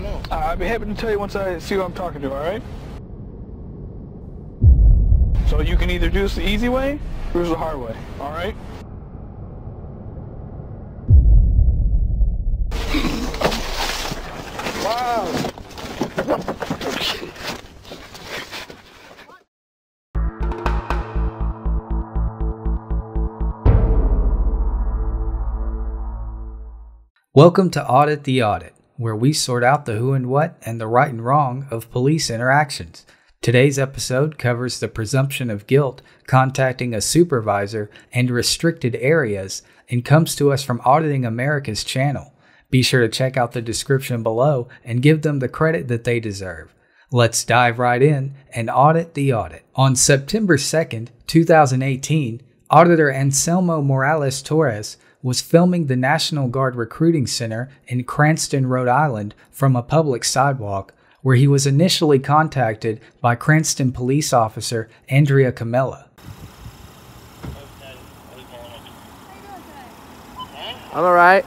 don't know. I'll be happy to tell you once I see who I'm talking to, alright? So you can either do this the easy way, or the hard way, alright? Wow! Welcome to Audit the Audit, where we sort out the who and what and the right and wrong of police interactions. Today's episode covers the presumption of guilt, contacting a supervisor, and restricted areas, and comes to us from Auditing America's channel. Be sure to check out the description below and give them the credit that they deserve. Let's dive right in and audit the audit. On September 2nd, 2018, Auditor Anselmo Morales Torres was filming the National Guard Recruiting Center in Cranston, Rhode Island from a public sidewalk, where he was initially contacted by Cranston police officer Andrea Camella. I'm alright.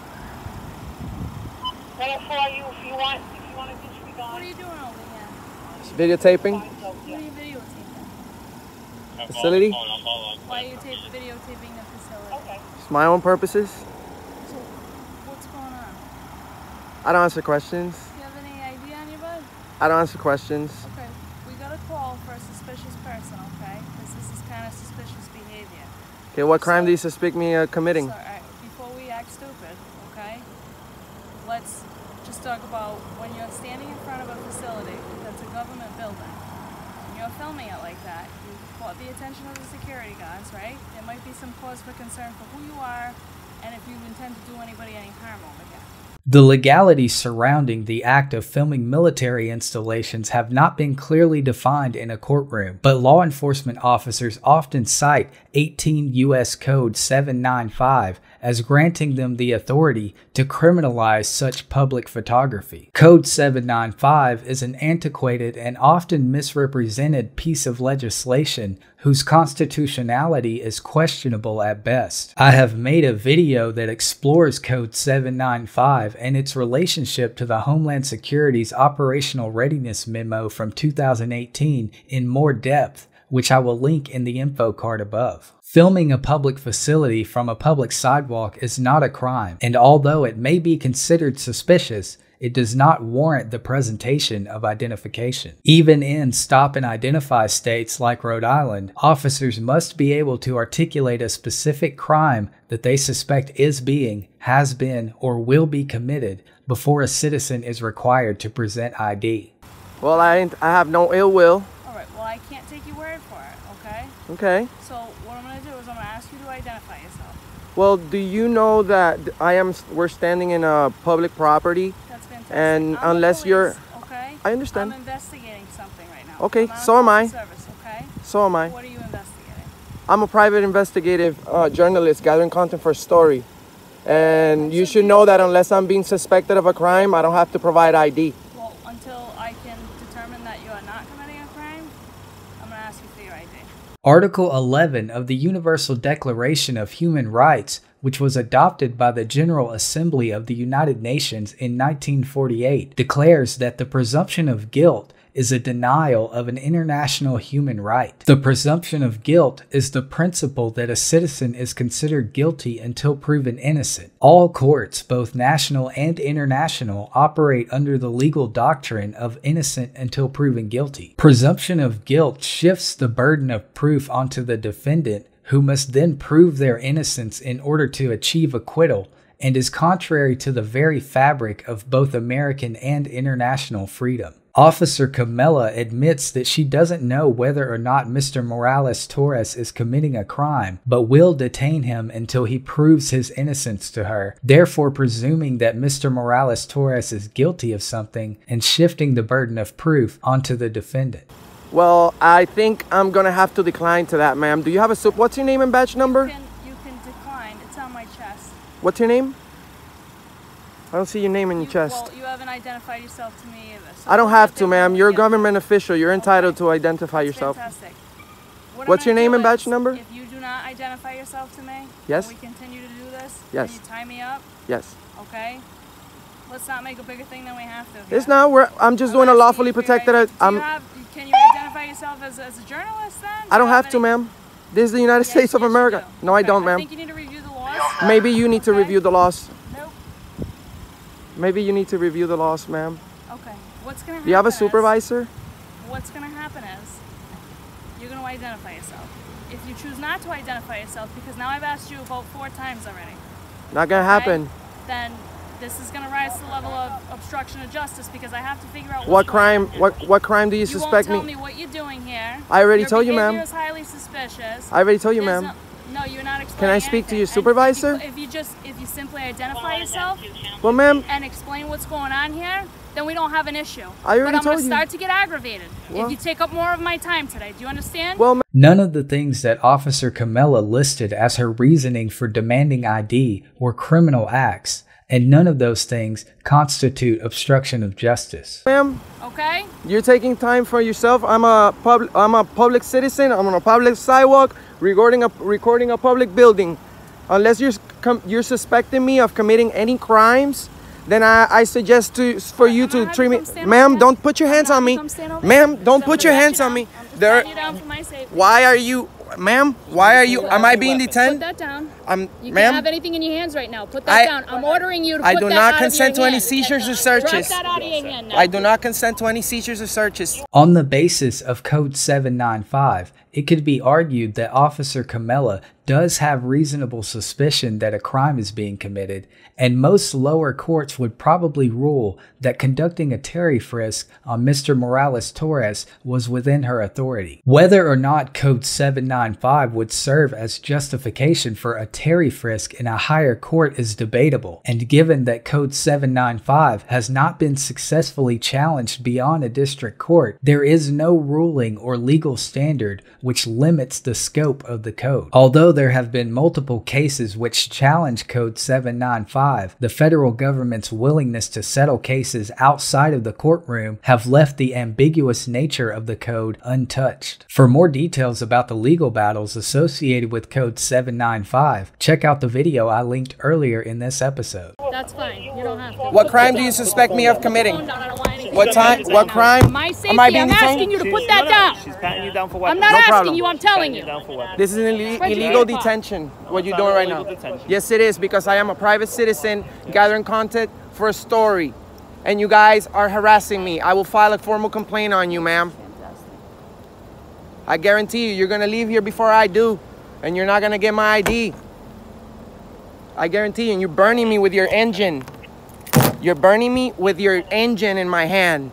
What are you if you want to just be gone? What are you doing over here? Just videotaping. What are you videotaping? Facility. Why are you videotaping the facility? Okay. It's my own purposes. So, what's going on? I don't answer questions. Do you have any ID on your butt? I don't answer questions. Okay, we got a call for a suspicious person, okay? Because this is kind of suspicious behavior. Okay, what crime do you suspect me committing? So, alright, before we act stupid, okay? Let's just talk about when you're standing in front of a facility that's a government building, and you're filming it like that, you caught the attention of the security guards, right? There might be some cause for concern for who you are and if you intend to do anybody any harm over here. The legalities surrounding the act of filming military installations have not been clearly defined in a courtroom, but law enforcement officers often cite 18 U.S. Code 795 as granting them the authority to criminalize such public photography. Code 795 is an antiquated and often misrepresented piece of legislation whose constitutionality is questionable at best. I have made a video that explores Code 795 and its relationship to the Homeland Security's Operational Readiness Memo from 2018 in more depth, which I will link in the info card above. Filming a public facility from a public sidewalk is not a crime, and although it may be considered suspicious, it does not warrant the presentation of identification. Even in stop and identify states like Rhode Island, officers must be able to articulate a specific crime that they suspect is being, has been, or will be committed before a citizen is required to present ID. Well, I have no ill will. Alright, well I can't take your word for it, okay? Okay. So what I'm going to do is I'm going to ask you to identify yourself. Well, do you know that we're standing in a public property? That's fantastic. And I'm unless the you're... police, okay? I understand. I'm investigating something right now. Okay, I'm on a so am I. public service, okay? So am I. What are you investigating? I'm a private investigative journalist gathering content for a story. And you should know that unless I'm being suspected of a crime, I don't have to provide ID. Well, until I can determine that you are not committing a crime, I'm going to ask you for your ID. Article 11 of the Universal Declaration of Human Rights, which was adopted by the General Assembly of the United Nations in 1948, declares that the presumption of guilt is a denial of an international human right. The presumption of guilt is the principle that a citizen is considered guilty until proven innocent. All courts, both national and international, operate under the legal doctrine of innocent until proven guilty. Presumption of guilt shifts the burden of proof onto the defendant, who must then prove their innocence in order to achieve acquittal, and is contrary to the very fabric of both American and international freedom. Officer Camella admits that she doesn't know whether or not Mr. Morales Torres is committing a crime, but will detain him until he proves his innocence to her, therefore presuming that Mr. Morales Torres is guilty of something and shifting the burden of proof onto the defendant. Well, I think I'm going to have to decline to that, ma'am. Do you have a... What's your name and badge number? You can decline. It's on my chest. What's your name? I don't see your name in your chest. Well, you haven't identified yourself to me either. So I don't have to, ma'am. You're a government official. You're entitled to identify yourself. Fantastic. What's your name and badge number? If you do not identify yourself to me, yes. and we continue to do this, yes. can you tie me up? Yes. Okay. Let's not make a bigger thing than we have to. It's not. I'm just doing a lawfully protected. Can you identify yourself as a journalist then? I don't have to, ma'am. This is the United States of America. Do. No, I don't, ma'am. I think you need to review the laws. Maybe you need to review the laws. Nope. Maybe you need to review the laws, ma'am. Okay. What's gonna happen? Do you have a supervisor? What's gonna happen is you're gonna identify yourself. If you choose not to identify yourself, because now I've asked you about 4 times already. Not gonna happen. Then this is gonna rise to the level of obstruction of justice because I have to figure out what crime. What crime do you suspect me? You won't me? tell me what you're doing here. I already told you, ma'am. Your behavior is highly suspicious. I already told you, ma'am. No, you're not explaining. Can I speak to your supervisor? If you simply identify yourself, well, ma'am, and explain what's going on here, then we don't have an issue. I already but I'm told gonna you. start to get aggravated Well, if you take up more of my time today. Do you understand? Well, none of the things that Officer Camilla listed as her reasoning for demanding ID were criminal acts, and none of those things constitute obstruction of justice. Ma'am, okay. You're taking time for yourself. I'm a public citizen. I'm on a public sidewalk recording a public building. Unless you're suspecting me of committing any crimes, then I suggest for you to treat me. Ma'am, don't put your hands on me. Ma'am, don't put your hands on me. Why are you, ma'am? Why are you? Am I being detained? Put that down. You ma'am, can't have anything in your hands right now. Put that down. I'm ordering you to put that out of your I do not consent to any seizures or searches. Drop that out of your hand now. I do not consent to any seizures or searches. On the basis of Code 795, it could be argued that Officer Camilla does have reasonable suspicion that a crime is being committed, and most lower courts would probably rule that conducting a Terry frisk on Mr. Morales Torres was within her authority. Whether or not Code 795 would serve as justification for a Terry frisk in a higher court is debatable, and given that Code 795 has not been successfully challenged beyond a district court, there is no ruling or legal standard which limits the scope of the code. Although there have been multiple cases which challenge Code 795, the federal government's willingness to settle cases outside of the courtroom have left the ambiguous nature of the code untouched. For more details about the legal battles associated with Code 795, check out the video I linked earlier in this episode. That's fine. You don't have to. What crime do you suspect me of committing? What crime? My safety, Am I being I'm asking you to put that down. She's patting you down for weapons. I'm not No asking problem. you, I'm telling you. This is an illegal detention, what you're doing right now. Yes, it is, because I am a private citizen gathering content for a story. And you guys are harassing me. I will file a formal complaint on you, ma'am. I guarantee you're going to leave here before I do. And you're not going to get my ID. I guarantee you. And you're burning me with your engine. You're burning me with your engine in my hand.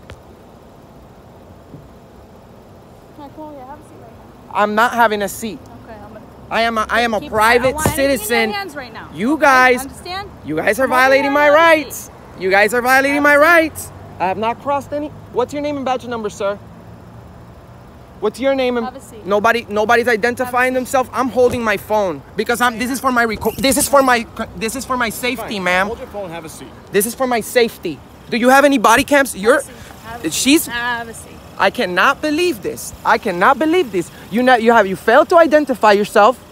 I'm not having a seat. Okay, I am a private citizen. Right now. You guys, Understand? you guys are violating my rights. You guys are violating my rights. I have not crossed any. What's your name and badge number, sir? What's your name? Have a seat. Nobody's identifying themselves. I'm holding my phone because this is for my safety, ma'am. Hold your phone, have a seat. This is for my safety. Do you have any body cams? Have a seat. I cannot believe this. I cannot believe this. You failed to identify yourself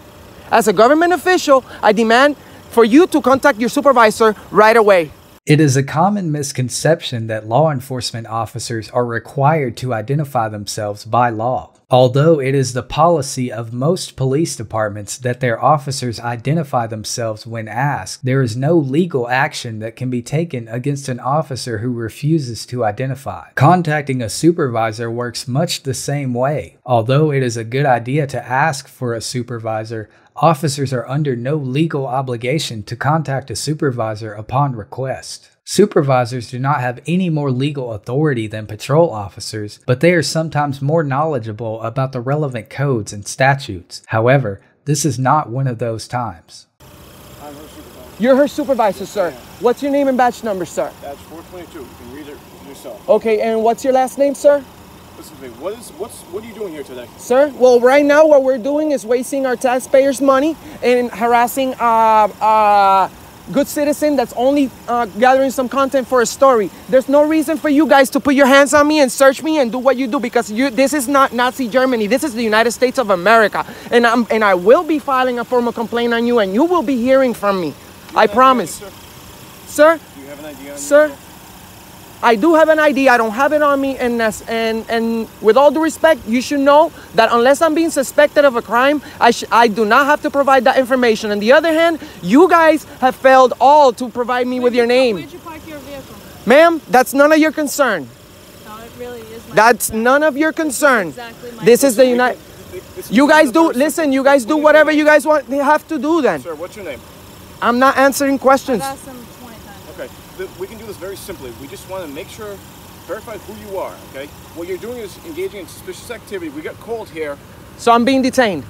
as a government official. I demand for you to contact your supervisor right away. It is a common misconception that law enforcement officers are required to identify themselves by law. Although it is the policy of most police departments that their officers identify themselves when asked, there is no legal action that can be taken against an officer who refuses to identify. Contacting a supervisor works much the same way. Although it is a good idea to ask for a supervisor, officers are under no legal obligation to contact a supervisor upon request. Supervisors do not have any more legal authority than patrol officers, but they are sometimes more knowledgeable about the relevant codes and statutes. However, this is not one of those times. You're her supervisor, sir. What's your name and badge number, sir? That's 422. You can read it yourself. Okay, and what's your last name, sir? Listen to me. What are you doing here today? Sir, well, right now what we're doing is wasting our taxpayers' money and harassing good citizen that's only gathering some content for a story. There's no reason for you guys to put your hands on me and search me and do what you do, because this is not Nazi Germany. This is the United States of America. And I will be filing a formal complaint on you, and you will be hearing from me. I promise. Sir, have an ID on you? Sir, I do have an ID. I don't have it on me, and with all due respect, you should know that unless I'm being suspected of a crime, I do not have to provide that information. On the other hand, you guys have failed all to provide me with your name. Where'd you park your vehicle? Ma'am, that's none of your concern. No, it really is my That's concern. none of your concern. Exactly my This is the concern. United. You guys do, listen, you guys do whatever you guys want. They have to do then. Sir, what's your name? I'm not answering questions. I've asked him 20 times. Okay, we can do this very simply. We just want to make sure, verify who you are, okay? What you're doing is engaging in suspicious activity. We got called here. So I'm being detained.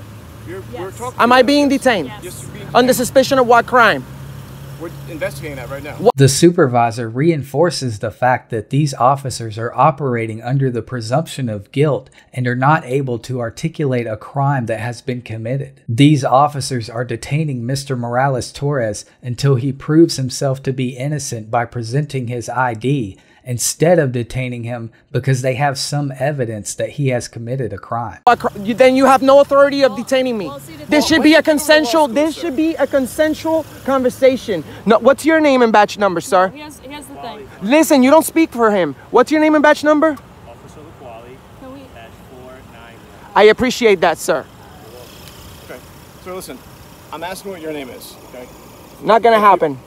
We're Yes. talking Am I being detained? Yes. Yes, you're being Under detained. suspicion of what crime? We're investigating that right now. The supervisor reinforces the fact that these officers are operating under the presumption of guilt and are not able to articulate a crime that has been committed. These officers are detaining Mr. Morales Torres until he proves himself to be innocent by presenting his ID, instead of detaining him because they have some evidence that he has committed a crime. Then you have no authority of detaining me. well, see, the This thing- should be a What's your consensual. law school, This sir? should be a consensual conversation. No, what's your name and badge number, sir? Here's the thing. Listen, you don't speak for him. What's your name and badge number? Officer Quali, Can we, -491. I appreciate that, sir. Okay, so listen, I'm asking what your name is, okay? Not gonna happen.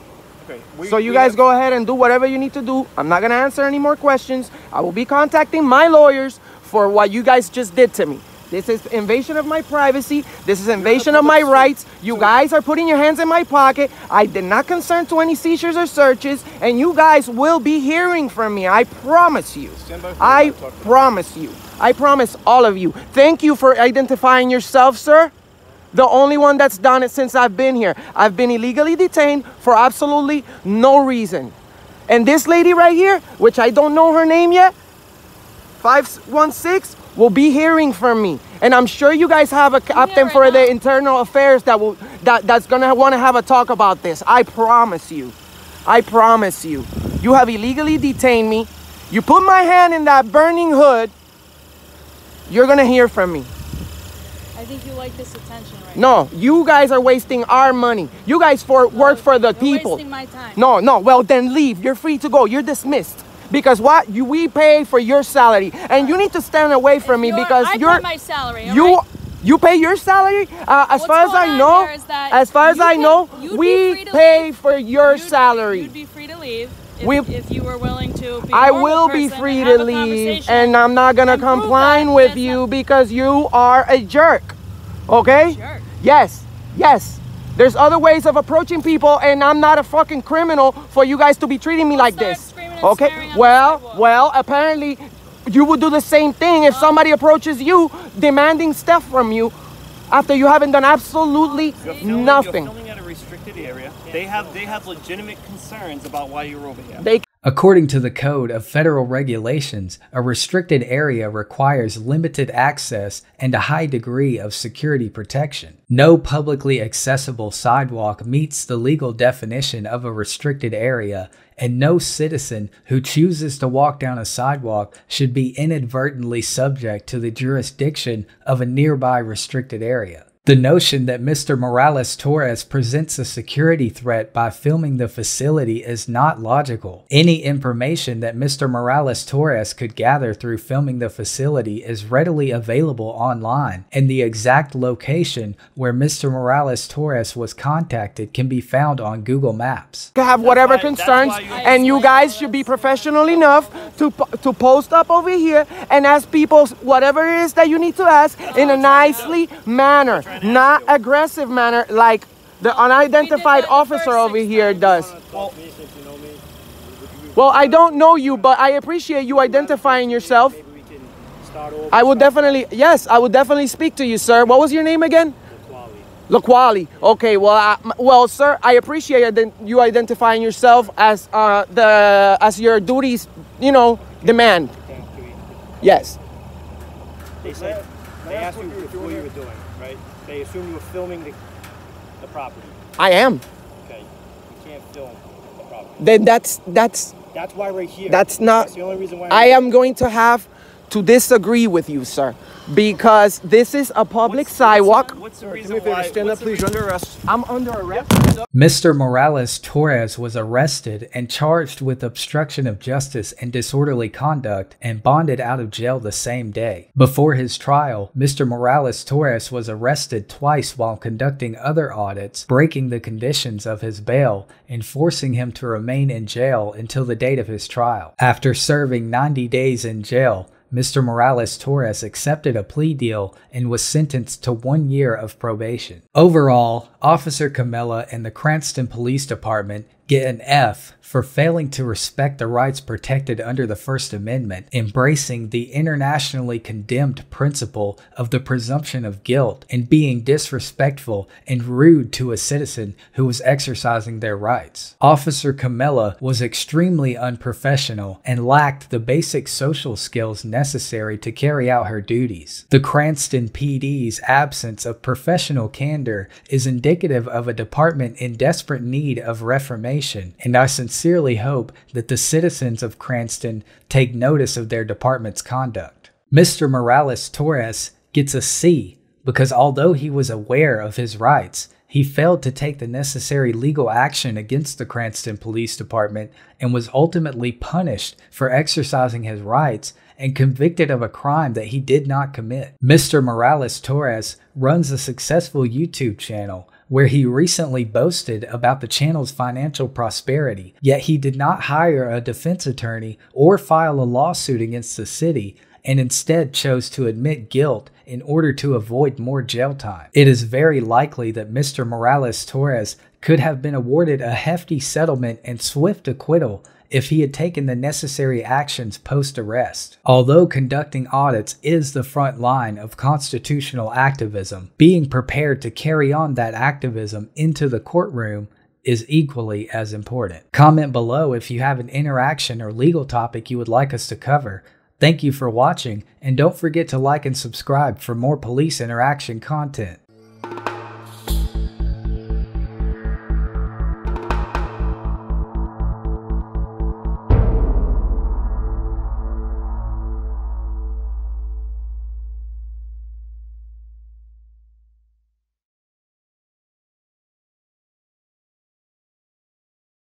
Okay. So you guys go ahead and do whatever you need to do. I'm not gonna answer any more questions. I will be contacting my lawyers for what you guys just did to me. This is invasion of my privacy. This is invasion of my rights. You guys are putting your hands in my pocket. I did not consent to any seizures or searches, and you guys will be hearing from me. I promise you. Stand by for I the talk. promise you. I promise all of you. Thank you for identifying yourself, sir. The only one that's done it since I've been here. I've been illegally detained for absolutely no reason. And this lady right here, which I don't know her name yet, 516, will be hearing from me. And I'm sure you guys have a captain right for the now. internal affairs that's gonna wanna have a talk about this. I promise you. I promise you. You have illegally detained me. You put my hand in that burning hood, you're gonna hear from me. I think you like this attention right No, you guys are wasting our money. You guys work for the You're people. wasting my time. No, well then leave. You're free to go. You're dismissed. Because what? We pay for your salary. And you need to stand away from me because I you're... pay my salary, all right? You pay your salary? As What's far as going I on know, here is that as far as you I can- know, you'd be we free to pay leave. for your You'd salary. be free to leave We- if you were willing to be a I normal will be person free and to have a leave, conversation and I'm not gonna and prove comply that with that's you not- because you are a jerk. Okay? Jerk. Yes. There's other ways of approaching people, and I'm not a fucking criminal for you guys to be treating me like start this. screaming and swearing Okay? on the Well, sidewalk. apparently you would do the same thing if somebody approaches you demanding stuff from you after you haven't done absolutely nothing. You're filming at a restricted area. They have legitimate concerns about why you're over here. They According to the Code of Federal Regulations, a restricted area requires limited access and a high degree of security protection. No publicly accessible sidewalk meets the legal definition of a restricted area, and no citizen who chooses to walk down a sidewalk should be inadvertently subject to the jurisdiction of a nearby restricted area. The notion that Mr. Morales Torres presents a security threat by filming the facility is not logical. Any information that Mr. Morales Torres could gather through filming the facility is readily available online, and the exact location where Mr. Morales Torres was contacted can be found on Google Maps. have whatever why- that's concerns, why you- and you guys should be professional enough to post up over here and ask people whatever it is that you need to ask in a nicely manner, not aggressive manner like the unidentified the officer first over 6 here times. does. Well, I don't know you, but I appreciate you identifying yourself. Maybe we can start over. I will definitely, yes, I will definitely speak to you, sir. What was your name again? Laquali. Okay, well, sir, I appreciate you identifying yourself as as your duties, demand. Yes. They asked you what you were doing, right? They assumed you were filming the property. I am. Okay, you can't film the property. Then that's That's why we're here. That's not. That's the only reason why. I am going to have to disagree with you, sir, because this is a public sidewalk. What's the reason why? Stand up, please. You're under arrest. I'm under arrest. Mr. Morales Torres was arrested and charged with obstruction of justice and disorderly conduct and bonded out of jail the same day. Before his trial, Mr. Morales Torres was arrested twice while conducting other audits, breaking the conditions of his bail and forcing him to remain in jail until the date of his trial. After serving 90 days in jail, Mr. Morales Torres accepted a plea deal and was sentenced to 1 year of probation. Overall, Officer Camilla and the Cranston Police Department get an F for failing to respect the rights protected under the First Amendment, embracing the internationally condemned principle of the presumption of guilt, and being disrespectful and rude to a citizen who was exercising their rights. Officer Camilla was extremely unprofessional and lacked the basic social skills necessary to carry out her duties. The Cranston PD's absence of professional candor is indicative of a department in desperate need of reformation, and I sincerely hope that the citizens of Cranston take notice of their department's conduct. Mr. Morales Torres gets a C because although he was aware of his rights, he failed to take the necessary legal action against the Cranston Police Department and was ultimately punished for exercising his rights and convicted of a crime that he did not commit. Mr. Morales Torres runs a successful YouTube channel where he recently boasted about the channel's financial prosperity, yet he did not hire a defense attorney or file a lawsuit against the city, and instead chose to admit guilt in order to avoid more jail time. It is very likely that Mr. Morales Torres could have been awarded a hefty settlement and swift acquittal if he had taken the necessary actions post-arrest. Although conducting audits is the front line of constitutional activism, being prepared to carry on that activism into the courtroom is equally as important. Comment below if you have an interaction or legal topic you would like us to cover. Thank you for watching, and don't forget to like and subscribe for more police interaction content.